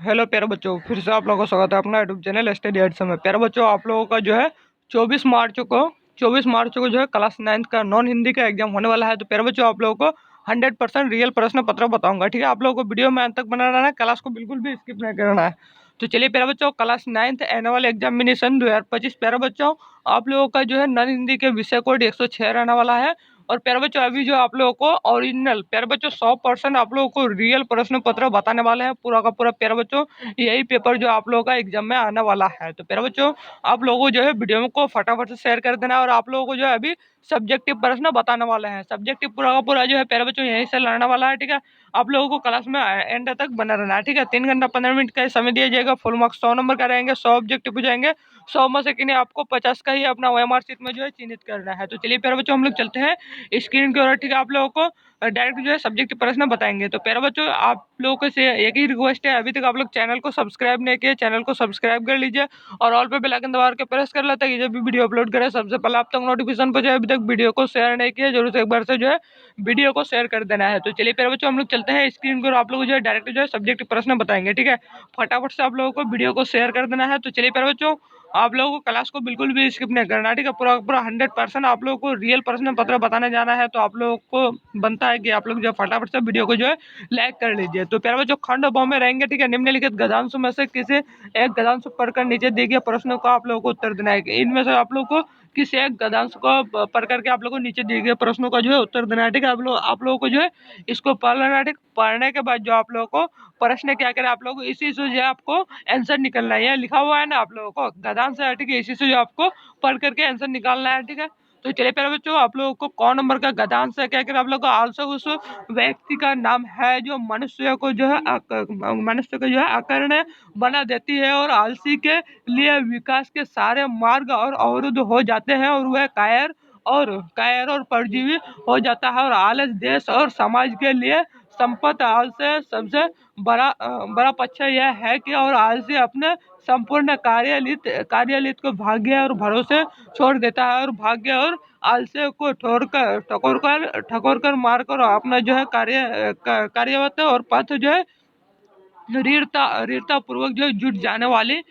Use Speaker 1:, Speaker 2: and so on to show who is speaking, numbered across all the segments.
Speaker 1: Hello प्यारे बच्चों, फिर से आप लोगों का स्वागत है अपना यूट्यूब चैनल स्टडी एड्स में। प्यारे बच्चों, आप लोगों का जो है 24 मार्च को 24 मार्च को जो है क्लास 9 का नॉन हिंदी का एग्जाम होने वाला है। तो प्यारे बच्चों, आप लोगों को 100% रियल प्रश्न पत्र बताऊंगा। ठीक है, आप लोगों को वीडियो में अंत तक बना रहना है, क्लास को बिल्कुल भी स्किप नहीं करना है। तो चलिए प्यारे बच्चों, क्लास 9th एनुअल एग्जामिनेशन 2025 प्यारे बच्चों, आप लोगों का जो है नॉन हिंदी के विषय कोड 106 रहने वाला है। और प्यारे बच्चों, अभी जो आप लोगों को ओरिजिनल प्यारे बच्चों 100% आप लोगों को रियल प्रश्न पत्र बताने वाले हैं, पूरा का पूरा प्यारे बच्चों। यही पेपर जो आप लोगों का एग्जाम में आने वाला है। तो प्यारे बच्चों, आप लोगों को जो है वीडियो को फटाफट से शेयर कर देना है। और आप लोगों को जो है अभी सब्जेक्टिव प्रश्न बताने वाले हैं। सब्जेक्टिव पूरा का पूरा जो है प्यारे बच्चों यहीं से लड़ने वाला है। ठीक है, आप लोगों को क्लास में एंड तक बना रहना है। ठीक है, 3 घंटा 15 मिनट का समय दिया जाएगा। फुल मार्क्स 100 नंबर का रहेंगे, 100 ऑब्जेक्टिव हो जाएंगे। 100 में से किन्हीं आपको 50 का ही अपना OMR शीट में जो है चिन्हित करना है। तो चलिए प्यारे बच्चों, हम लोग चलते हैं स्क्रीन की ओर। ठीक है, आप लोगों को डायरेक्ट जो है सब्जेक्ट प्रश्न बताएंगे। तो प्यारे बच्चों, आप लोगों से एक ही रिक्वेस्ट है, अभी तक आप लोग चैनल को सब्सक्राइब नहीं किए, चैनल को सब्सक्राइब कर लीजिए और ऑल पे बेल आइकन दबा के प्रेस कर लेता है कि जब भी वीडियो अपलोड करें सबसे पहले आप तक नोटिफिकेशन पहुंचे। अभी तक वीडियो को शेयर नहीं किया, जरूर से एक बार से जो है वीडियो को शेयर कर देना है। तो चलिए प्यारे बच्चों, हम लोग चलते हैं स्क्रीन को। आप लोग जो है डायरेक्ट जो है सब्जेक्ट प्रश्न बताएंगे। ठीक है, फटाफट से आप लोगों को वीडियो को शेयर कर देना है। तो चलिए प्यारे बच्चों, आप लोगों को क्लास को बिल्कुल भी स्किप नहीं करना। ठीक है, पूरा पूरा 100% आप लोगों को रियल प्रश्न पत्र बताने जाना है। तो आप लोगों को बनता है कि आप लोग जो फटाफट से वीडियो को जो है लाइक कर लीजिए। तो प्यारे बच्चों, खंड ब में रहेंगे। ठीक है, निम्नलिखित गद्यांश में से किसी एक गद्यांश पढ़कर नीचे दिए गए प्रश्नों का आप लोगों को उत्तर देना है। इनमें से आप लोग को किसी एक गद्यांश को पढ़ करके आप लोगों को नीचे दिए गए प्रश्नों का जो है उत्तर देना है। ठीक है, आप लोगों को जो है इसको पढ़ लेना है। ठीक, पढ़ने के बाद जो आप लोगों को प्रश्न क्या करें, आप लोग इसी से जो है आपको आंसर निकलना है। लिखा हुआ है ना आप लोगों को गद्यांश है। ठीक है, इसी से जो आपको पढ़ करके आंसर निकालना है। ठीक है, तो चलिए प्यारे बच्चों, आप लोगों को कौन नंबर का गद्यांश है क्या करें, आप लोगों को आंसर उस व्यक्ति का नाम है जो मनुष्य को जो है मनुष्य को जो है अकर्ण बना देती है और आलसी के लिए विकास के सारे मार्ग और अवरुद्ध हो जाते हैं और वह कायर और परजीवी हो जाता है। और आलस देश और समाज के लिए संपत्ति से सबसे बड़ा पक्ष यह है कि और आलसी अपने संपूर्ण कार्यालित को भाग्य और भरोसे छोड़ देता है और भाग्य और आलस्य को ठकोर कर मार कर अपना जो है कार्यवत और पथ जो है वीरता पूर्वक जो जुट जाने वाले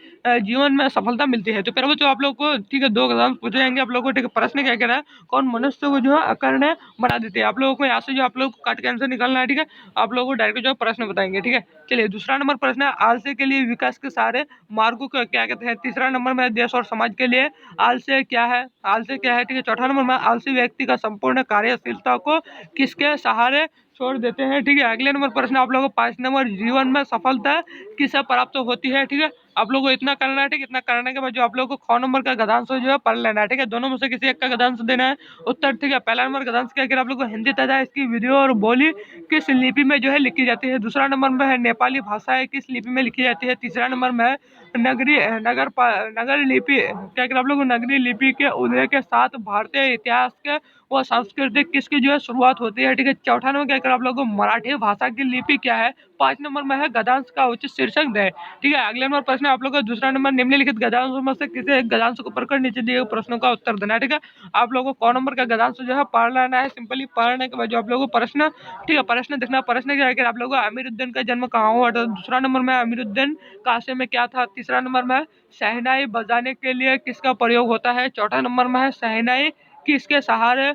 Speaker 1: जीवन में सफलता मिलती है। तो प्यारे बच्चों, आप लोग को ठीक है 2 एग्जाम पूछे जाएंगे। आप लोग को ठीक है प्रश्न क्या कहना है, कौन मनुष्य को जो है अकर्ण बना देते हैं। आप लोगों को यहाँ से जो आप लोग को काट के आंसर निकालना है। ठीक है, आप लोगों को डायरेक्ट जो है प्रश्न बताएंगे। ठीक है, चलिए दूसरा नंबर प्रश्न है, आलस्य के लिए विकास के सारे मार्गों को क्या कहते हैं। तीसरा नंबर में देश और समाज के लिए आलस्य क्या है। ठीक है, चौथा नंबर में आलसी व्यक्ति का संपूर्ण कार्यशीलता को किसके सहारे छोड़ देते हैं। ठीक है, अगले नंबर प्रश्न आप लोगों को 5 नंबर, जीवन में सफलता किससे प्राप्त होती है। ठीक है, आप लोगों को इतना करना है। ठीक है, इतना करने के बाद जो आप लोगों को 6 नंबर का गद्यांश जो है पढ़ लेना है। ठीक है, दोनों में से किसी एक का गद्यांश देना है उत्तर। ठीक है, पहला नंबर गद्यांश क्या, अगर आप लोग को हिंदी तथा इसकी वीडियो और बोली किस लिपि में जो है लिखी जाती है। दूसरा नंबर में है नेपाली भाषा है किस लिपि में लिखी जाती है। तीसरा नंबर में है नगर लिपि क्या, अगर आप लोग नगरी लिपि के उदय के साथ भारतीय इतिहास के वो संस्कृति किसकी जो है शुरुआत होती है। ठीक है, चौथा नंबर क्या कर आप लोगों को मराठी भाषा की लिपि क्या है। 5 नंबर में है गद्यांश का उचित शीर्षक दे। ठीक है, अगले नंबर प्रश्न आप लोगों को दूसरा नंबर, निम्नलिखित गद्यांशों में से किसी एक गद्यांश को पढ़कर नीचे दिए गए प्रश्नों का उत्तर देना है। ठीक है, आप लोगों को कौन नंबर का गद्यांश जो है पढ़ लेना है। सिंपली पढ़ने के बाद जो आप लोगों को प्रश्न, ठीक है प्रश्न देखना, प्रश्न क्या है, आप लोगों को अमीरुद्दीन का जन्म कहाँ हुआ था। दूसरा नंबर में अमीरुद्दीन काशी में क्या था। तीसरा नंबर में शहनाई बजाने के लिए किसका प्रयोग होता है। चौथा नंबर में है शहनाई किसके सहारे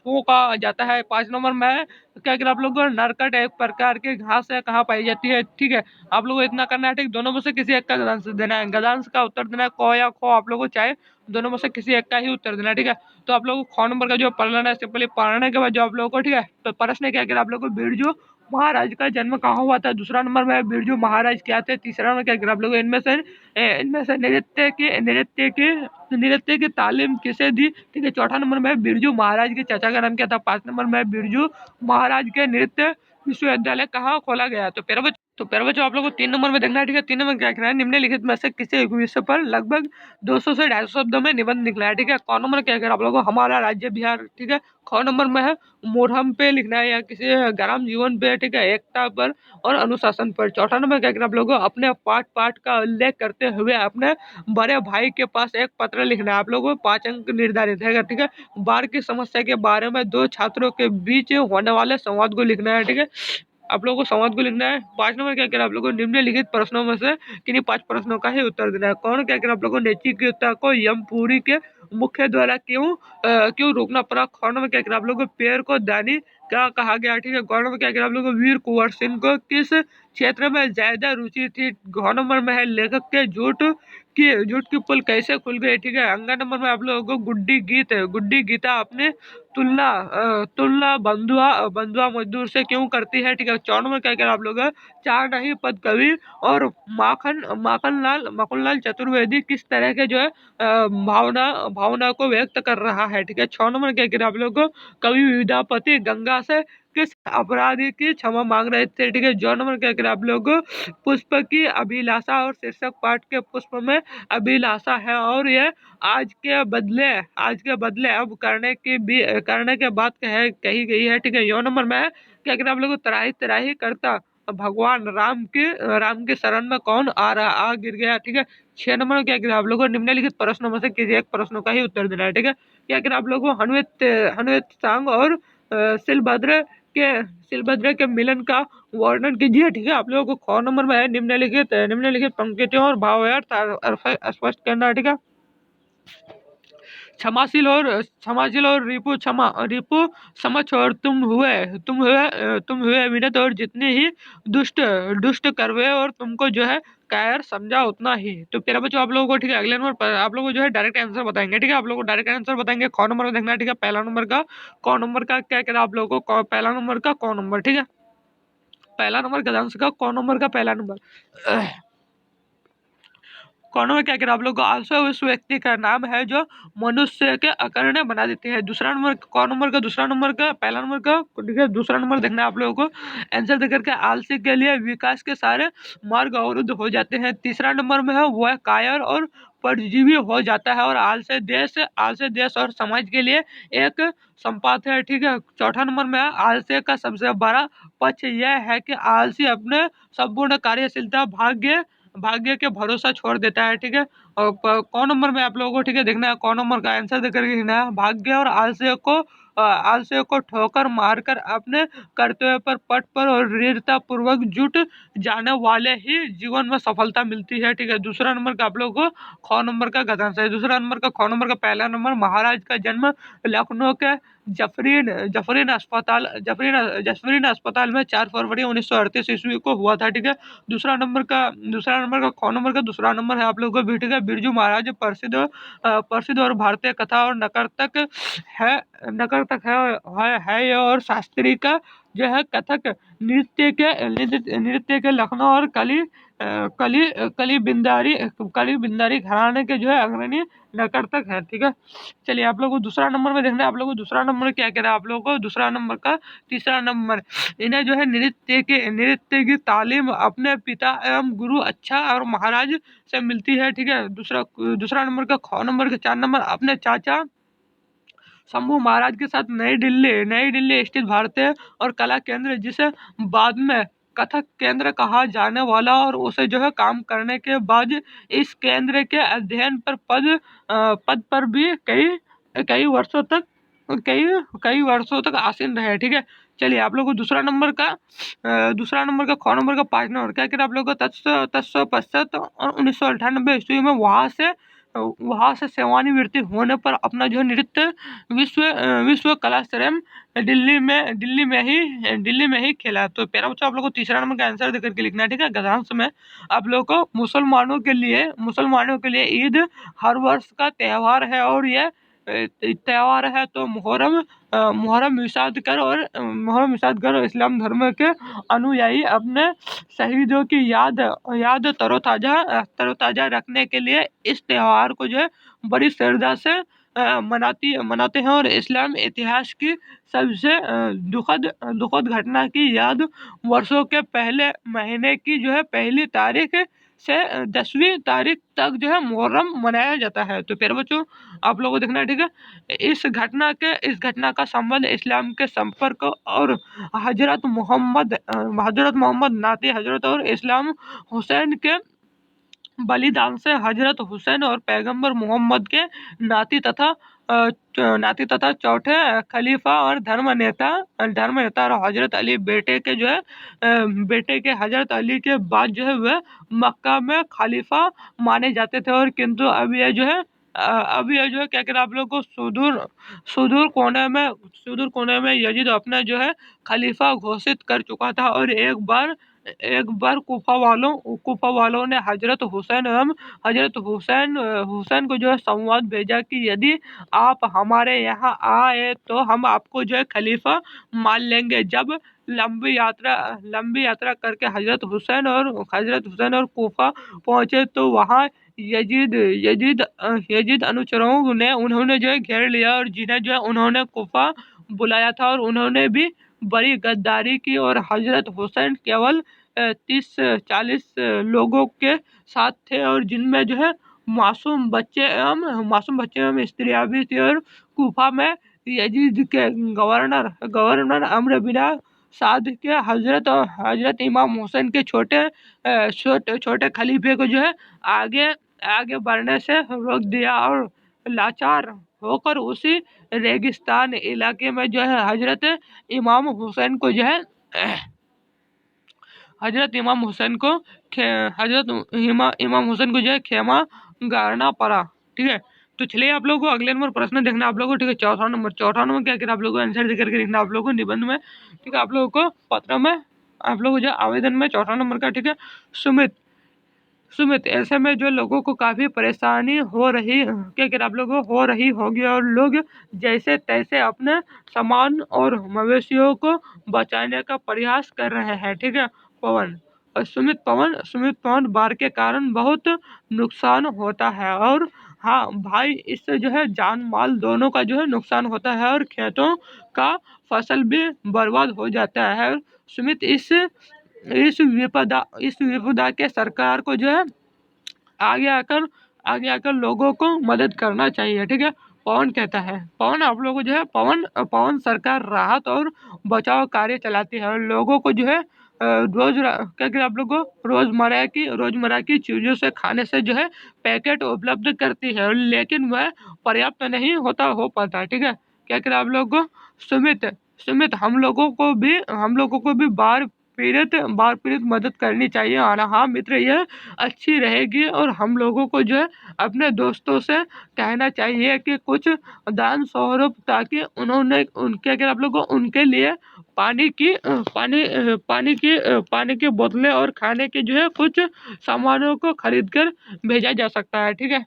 Speaker 1: फूंका जाता है। 5 नंबर में क्या कर आप लोग को नरकट एक प्रकार की घास है कहाँ पाई जाती है। ठीक है, आप लोगों को इतना करना है। ठीक, दोनों में से किसी एक का गद्यांश देना है। गद्यांश का उत्तर देना है क या ख, आप लोगों को चाहे दोनों में से किसी एक का ही उत्तर देना है। ठीक है, तो आप लोगों को ख नंबर का जो पढ़ लेना है। सिंपली पढ़ने के बाद जो आप लोगों को, ठीक है, तो प्रश्न क्या कर आप लोगों को बिरजू महाराज का जन्म कहाँ हुआ था। दूसरा नंबर में बिरजू महाराज क्या थे। तीसरा नंबर क्या कर आप लोग इनमें से नृत्य की तालीम किसे दी। ठीक है, चौथा नंबर में बिरजू महाराज के चाचा का नाम क्या था। 5 नंबर में बिरजू महाराज के नृत्य विश्वविद्यालय कहाँ खोला गया। तो प्यारे बच्चों, आप लोग को 3 नंबर में देखना है। ठीक है, 3 नंबर क्या करना है, निम्नलिखित में से किसी एक विषय पर लगभग 200 से 250 शब्दों में निबंध निकला है। ठीक है, क नंबर क्या कर आप लोगों को हमारा राज्य बिहार। ठीक है, ख नंबर में है मुरहम पे लिखना है या किसी ग्राम जीवन पे। ठीक है, एकता पर और अनुशासन पर। चौथा नंबर क्या कर आप लोगों को अपने पाठ पाठ का उल्लेख करते हुए अपने बड़े भाई के पास एक पत्र लिखना है। आप लोगों को 5 अंक निर्धारित है। ठीक है, बाढ़ की समस्या के बारे में 2 छात्रों के बीच होने वाले संवाद को लिखना है। ठीक है, आप लोगों को संवाद को लिखना है। 5 नंबर क्या कह रहा है आप लोगों को निम्नलिखित प्रश्नों में से किन्हीं 5 प्रश्नों का ही उत्तर देना है। कौन क्या कह रहा है आप लोगों को नचिकेता को यमपुरी के मुख्य द्वारा क्यों रोकना पड़ा। ख नंबर क्या कह रहा है आप लोगों को पेड़ को दानी क्या कहा गया, ठीक है। ग नंबर क्या कह रहा है आप लोगों को वीर कुंवर सिंह को किस क्षेत्र में ज्यादा रुचि थी। घ नंबर में है लेखक के झूठ की पुल कैसे खुल गई, ठीक है। अंगा नंबर में आप लोगों को गुड्डी गीता अपने तुलना बंधुआ मजदूर से क्यों करती है, ठीक है। 4 नंबर क्या कह रहा है आप लोग चार नहीं पद कवि और माखनलाल चतुर्वेदी किस तरह के जो है भावना को व्यक्त कर रहा है, ठीक है। 6 नंबर क्या कह रहा है आप लोग को कवि विद्यापति गंगा से किस अपराधी की क्षमा मांग रहे थे, ठीक है। 4 नंबर क्या कह रहा है आप लोग को पुष्प की अभिलाषा और शीर्षक पाठ के पुष्प में अभिलाषा है और ये आज के बदले अब करने के बाद कही गई है, ठीक है। 9 नंबर में है क्या कह रहा है आप लोग को तराही करता भगवान राम के शरण में कौन आ गिर गया, ठीक है। 6 नंबर में क्या कह रहा है आप लोगों को निम्नलिखित प्रश्नों में से किसी एक प्रश्नों का ही उत्तर देना है, ठीक है। क्या कह रहा है आप लोगों को हनवेत सांग और सिलभद्र के मिलन का वर्णन कीजिए, ठीक है। आप लोगों को ख नंबर में है निम्नलिखित पंक्तियों और भावार्थ स्पष्ट करना है, ठीक है। क्षमाशील और रिपु समझ और तुम हुए विनत और जितने ही दुष्ट दुष्ट करवे और तुमको जो है कायर समझा उतना ही। तो प्यारे बच्चों आप लोगों को, ठीक है, अगले नंबर पर आप लोगों को जो है डायरेक्ट आंसर बताएंगे, ठीक है। आप लोगों को डायरेक्ट आंसर बताएंगे। क नंबर में देखना है, ठीक है। पहला नंबर का क नंबर का क्या कह रहा है आप लोगों को पहला नंबर का क नंबर, ठीक है। पहला नंबर गजांश का क नंबर का पहला नंबर। कौनों में क्या कह रहा है आप लोग को आलसो उस व्यक्ति का नाम है जो मनुष्य के अकर्ण्य बना देते हैं। दूसरा नंबर कौन नंबर का दूसरा नंबर का पहला नंबर का, ठीक है। दूसरा नंबर देखना है आप लोगों को आंसर देकर के आलसी के लिए विकास के सारे मार्ग अवरुद्ध हो जाते हैं। तीसरा नंबर में है वह कायर और परजीवी हो जाता है और आलस्य देश और समाज के लिए एक संपात है, ठीक है। चौथा नंबर में है आलस्य का सबसे बड़ा पक्ष यह है कि आलसी अपने संपूर्ण कार्यशीलता भाग्य के भरोसा छोड़ देता है, ठीक है। और कौन नंबर में आप लोगों को, ठीक है, देखना है कौन नंबर का आंसर देकर के लिखना है। भाग्य और आलस्य को ठोकर मारकर अपने कर्तव्य पर पट पर और दृढ़ता पूर्वक जुट जाने वाले ही जीवन में सफलता मिलती है, ठीक है। दूसरा नंबर का आप लोगों को ख नंबर का गधांश है। दूसरा नंबर का ख नंबर का पहला नंबर महाराज का जन्म लखनऊ के जफरीन अस्पताल में 4 फरवरी 1938 ईस्वी को हुआ था, ठीक है। दूसरा नंबर का ख नंबर का दूसरा नंबर है आप लोगों को, ठीक है। बिरजू महाराज प्रसिद्ध और भारतीय कथा और है और शास्त्री का जो है कथक नृत्य के लखनऊ और कली बिंदारी घराने के जो है अग्रणी नर्तक है, ठीक है। चलिए आप लोगों को दूसरा नंबर में देखना है। आप लोगों को दूसरा नंबर क्या कह रहा है आप लोगों को दूसरा नंबर का तीसरा नंबर इन्हें जो है नृत्य की तालीम अपने पिता एवं गुरु अच्छा और महाराज से मिलती है, ठीक है। दूसरा नंबर का ख नंबर का 4 नंबर अपने चाचा शंभू महाराज के साथ नई दिल्ली स्थित भारतीय और कला केंद्र जिसे बाद में कथक केंद्र कहा जाने वाला और उसे जो है काम करने के बाद इस केंद्र के अध्ययन पर पद पर भी कई वर्षों तक आसीन रहे, ठीक है। चलिए आप लोग को दूसरा नंबर का ख नंबर का 5 नंबर क्या कह आप लोग को तत्पश्चात और 1998 ईस्वी में वहां से सेवानिवृत्ति होने पर अपना जो नृत्य विश्व कला श्रम दिल्ली में ही खेला। तो प्यारा बच्चों आप लोग को तीसरा नंबर का आंसर देकर के लिखना है, ठीक है। गधांश में आप लोग को मुसलमानों के लिए ईद हर वर्ष का त्योहार है और यह त्योहार है तो मुहर्रम विषाद कर इस्लाम धर्म के अनुयायी अपने शहीदों की याद तरोताजा रखने के लिए इस त्योहार को जो है बड़ी श्रद्धा से मनाते हैं और इस्लाम इतिहास की सबसे दुखद घटना की याद वर्षों के पहले महीने की जो है पहली तारीख से 10वीं तारीख तक जो है मुहर्रम मनाया जाता है। तो प्यारे बच्चों आप लोगों को देखना है, ठीक है। इस घटना का संबंध इस्लाम के संपर्क और हजरत मोहम्मद नाती हजरत और इस्लाम हुसैन के बलिदान से हजरत हुसैन और पैगंबर मोहम्मद के नाती तथा नाती तथा चौथे खलीफा और धर्म नेता और हजरत अली बेटे के जो है बेटे के हजरत अली के बाद जो है वह मक्का में खलीफा माने जाते थे। और किंतु अब ये जो है क्या कह रहे हैं आप लोग को सुदूर सुदूर कोने में यजीद अपना जो है खलीफा घोषित कर चुका था। और एक बार कुफा वालों ने हजरत हुसैन को जो है संवाद भेजा कि यदि आप हमारे यहाँ आए तो हम आपको जो है खलीफा मान लेंगे। जब लंबी यात्रा करके हजरत हुसैन और कुफा पहुंचे तो वहाँ यजीद यजीद यजीद अनुचरों ने उन्होंने जो है घेर लिया और जिन्हें जो है उन्होंने कुफा बुलाया था और उन्होंने भी बड़ी गद्दारी की। और हजरत हुसैन केवल 30-40 लोगों के साथ थे और जिनमें जो है मासूम बच्चे एवं स्त्रियां भी थी। और कुफा में यजीद के गवर्नर अम्र बिन साद के हजरत इमाम हुसैन के छोटे खलीफे को जो है आगे आगे बढ़ने से रोक दिया और लाचार होकर उसी रेगिस्तान इलाके में जो है इमाम हुसैन को जो है हजरत इमाम हुसैन को जो है खेमा गाड़ना पड़ा। ठीक है, तो चलिए आप लोगों को अगले नंबर प्रश्न देखना आप लोगों को। ठीक है, चौथा नंबर क्या करें आप लोगों को आंसर दे करके लिखना आप लोगों को निबंध में। ठीक है, आप लोगों को पत्र में आप लोगों को जो आवेदन में चौथा नंबर का। ठीक है, सुमित ऐसे में जो लोगों को काफी परेशानी हो रही क्या कह रहे आप लोगों को हो रही होगी और लोग जैसे तैसे अपने सामान और मवेशियों को बचाने का प्रयास कर रहे हैं। ठीक है, पवन और सुमित पवन बाढ़ के कारण बहुत नुकसान होता है। और हाँ भाई, इससे जो है जान माल दोनों का जो है नुकसान होता है और खेतों का फसल भी बर्बाद हो जाता है। सुमित इस विपदा के सरकार को जो है आगे आकर लोगों को मदद करना चाहिए। ठीक है, पवन कहता है पवन आप लोगों को जो है पवन सरकार राहत और बचाव कार्य चलाती है और लोगों को जो है क्या कहते हैं आप लोगों को रोजमर्रा की चीजों से खाने से जो है पैकेट उपलब्ध करती है लेकिन वह पर्याप्त नहीं हो पाता। ठीक है, क्या कह रहे हैं आप लोगों को सुमित हम लोगों को भी बाढ़ पीड़ित मदद करनी चाहिए। और हाँ मित्र, यह अच्छी रहेगी और हम लोगों को जो है अपने दोस्तों से कहना चाहिए कि कुछ दान स्वरूप, ताकि उनके अगर आप लोगों को उनके लिए पानी की बोतलें और खाने के जो है कुछ सामानों को खरीद कर भेजा जा सकता है। ठीक है,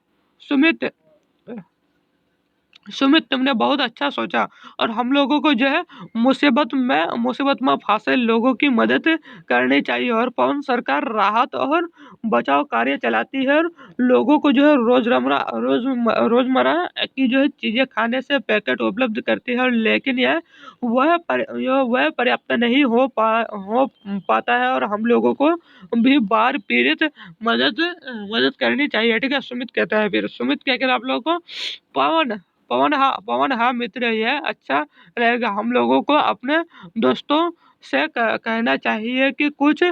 Speaker 1: सुमित तुमने बहुत अच्छा सोचा और हम लोगों को जो है मुसीबत में फंसे लोगों की मदद करनी चाहिए। और पवन सरकार राहत और बचाव कार्य चलाती है और लोगों को जो है रोजमर्रा की जो है चीजें खाने से पैकेट उपलब्ध करती है लेकिन वह पर्याप्त नहीं हो पाता है और हम लोगों को भी बाढ़ पीड़ित मदद करनी चाहिए। ठीक है, सुमित कहता है। फिर सुमित क्या कहता है आप लोगों को पवन हाँ मित्र, यह अच्छा रहेगा। हम लोगों को अपने दोस्तों से कहना चाहिए कि कुछ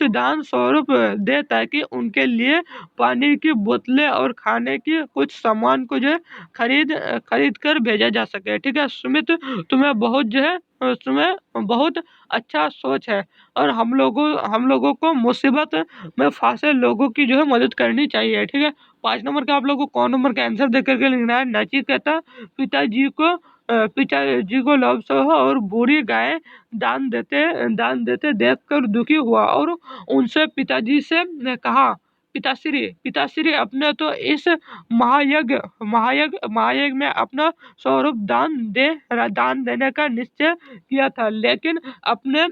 Speaker 1: दान स्वरूप दे ताकि उनके लिए पानी की बोतलें और खाने की कुछ सामान को जो है खरीद कर भेजा जा सके। ठीक है सुमित, तुम्हें बहुत अच्छा सोच है और हम लोगों को मुसीबत में फंसे लोगों की जो है मदद करनी चाहिए। ठीक है, 5 नंबर का आप लोगों को कौन नंबर का आंसर दे करके लिखना है। नचिकेता पिताजी को लोभ से और बुरी गाय दान देते देखकर दुखी हुआ और उनसे पिताजी से ने कहा, पिताश्री अपने तो इस महायज्ञ में अपना स्वरूप दान देने का निश्चय किया था, लेकिन अपने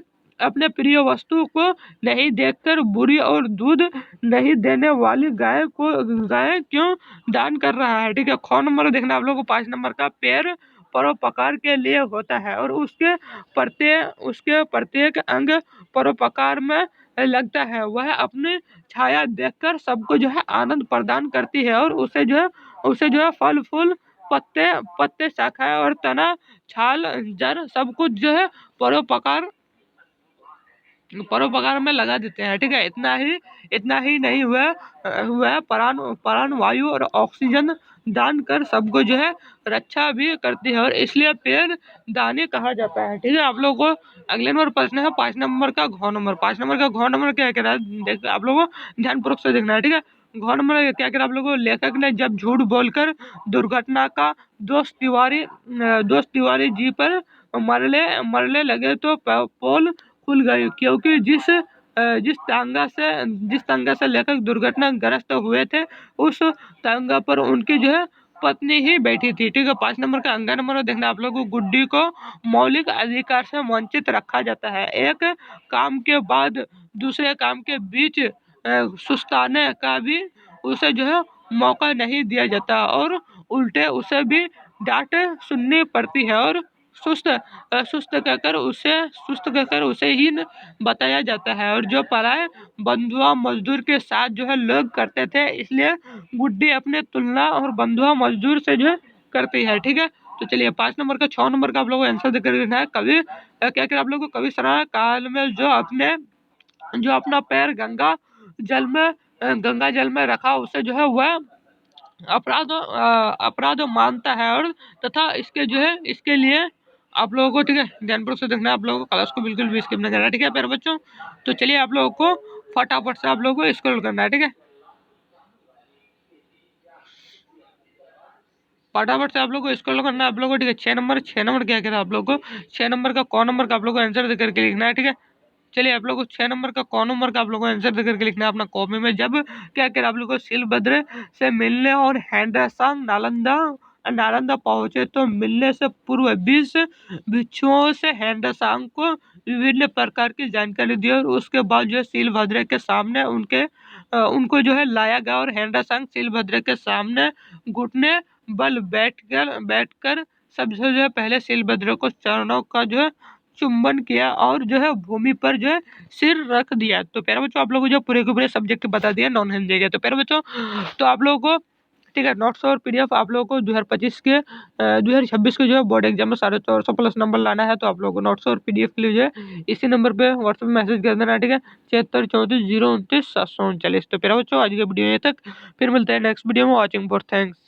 Speaker 1: प्रिय वस्तु को नहीं देखकर बुरी और दूध नहीं देने वाली गाय क्यों दान कर रहा है। ठीक है, ख नंबर देखना आप लोगों को। 5 नंबर का पैर परोपकार के लिए होता है और उसके प्रत्येक अंग परोपकार में लगता है। वह अपनी छाया देखकर सबको जो है आनंद प्रदान करती है और उसे जो है फल फूल पत्ते शाखाएं और तना छाल जड़ सब कुछ जो है परोपकार परोपकार में लगा देते हैं, ठीक है। इतना ही नहीं हुआ है, प्राण वायु और ऑक्सीजन दान कर सबको जो है रक्षा भी करती है, और इसलिए पेड़ दानी कहा जाता है, ठीक है। आप लोगों को अगले नंबर प्रश्न है 5 नंबर का घ नंबर। 5 नंबर का घ नंबर क्या कह रहा है, आप लोगों को ध्यानपूर्वक से देखना है, ठीक है। घ नंबर क्या कह रहा है आप लोगों को, लेखक ने जब झूठ बोलकर दुर्घटना का दोष तिवारी जी पर मरले लगे तो पोल खुल गई, क्योंकि जिस तांगा से लेखक दुर्घटनाग्रस्त हुए थे, उस तांगा पर उनकी जो है पत्नी ही बैठी थी, ठीक है। 5 नंबर का अंगा नंबर देखना आप लोगों को, गुड्डी को मौलिक अधिकार से वंचित रखा जाता है। एक काम के बाद दूसरे काम के बीच सुस्ताने का भी उसे जो है मौका नहीं दिया जाता, और उल्टे उसे भी डांट सुननी पड़ती है, और सुस्त कहकर उसे ही बताया जाता है, और जो पराए बंधुआ मजदूर के साथ जो है लोग करते थे, इसलिए गुड्डी अपने तुलना और बंधुआ मजदूर से जो है करती है, ठीक है। तो चलिए 5 नंबर का 6 नंबर का आप लोगों को आंसर देकर लिखना है। कवि क्या क्या आप लोगों को, कवि सराय काल में जो अपना पैर गंगा जल में रखा, उसे जो है वह अपराध मानता है, और तथा इसके लिए आप लोगों को, ठीक है, ध्यानपूर्वक से देखना है। आप लोगों को क्लास को बिल्कुल भी स्किप नहीं करना है, ठीक है प्यारे बच्चों। तो चलिए आप लोगों को फटाफट से आप लोगों को स्क्रॉल करना है, ठीक है। फटाफट से आप लोगों को स्क्रॉल करना है आप लोगों को, ठीक है। 6 नंबर क्या कह रहा है आप लोगों को, 6 नंबर का कौन नंबर का आप लोगों को आंसर देकर के लिखना है, ठीक है। चलिए आप लोगों को 6 नंबर का कौन नंबर का आप लोगों को आंसर देकर के लिखना है अपना कॉपी में। जब क्या कह रहा है आप लोगों को, शिलभद्र से मिलने और हैंडसंग नालंदा नालंदा पहुंचे, तो मिलने से पूर्व 20 भिक्षुओं से हैंडसंग को विभिन्न प्रकार की जानकारी दी, और उसके बाद जो है शिलभद्र के सामने उनको जो है लाया गया, और हैंडसंग शिलभद्र के सामने घुटने बल बैठकर सबसे जो है पहले शिलभद्र को चरणों का जो है चुंबन किया, और जो है भूमि पर जो है सिर रख दिया। तो प्यारे बच्चों आप लोगों को जो पूरे के पूरे सब्जेक्ट बता दिया नॉन हिंदी के। तो प्यारे बच्चों, तो आप लोगों को, ठीक है, नोट्स और पीडीएफ आप लोगों को 2025 के 2026 के जो है बोर्ड एग्जाम में 450 प्लस नंबर लाना है, तो आप लोगों को नोट्स और पीडीएफ के लिए जो है इसी नंबर पे व्हाट्सएप में मैसेज कर देना है, ठीक है। 76 34 029 739। तो प्यारे बच्चों आज के वीडियो ये तक, फिर मिलते हैं नेक्स्ट वीडियो में। Watching for thanks.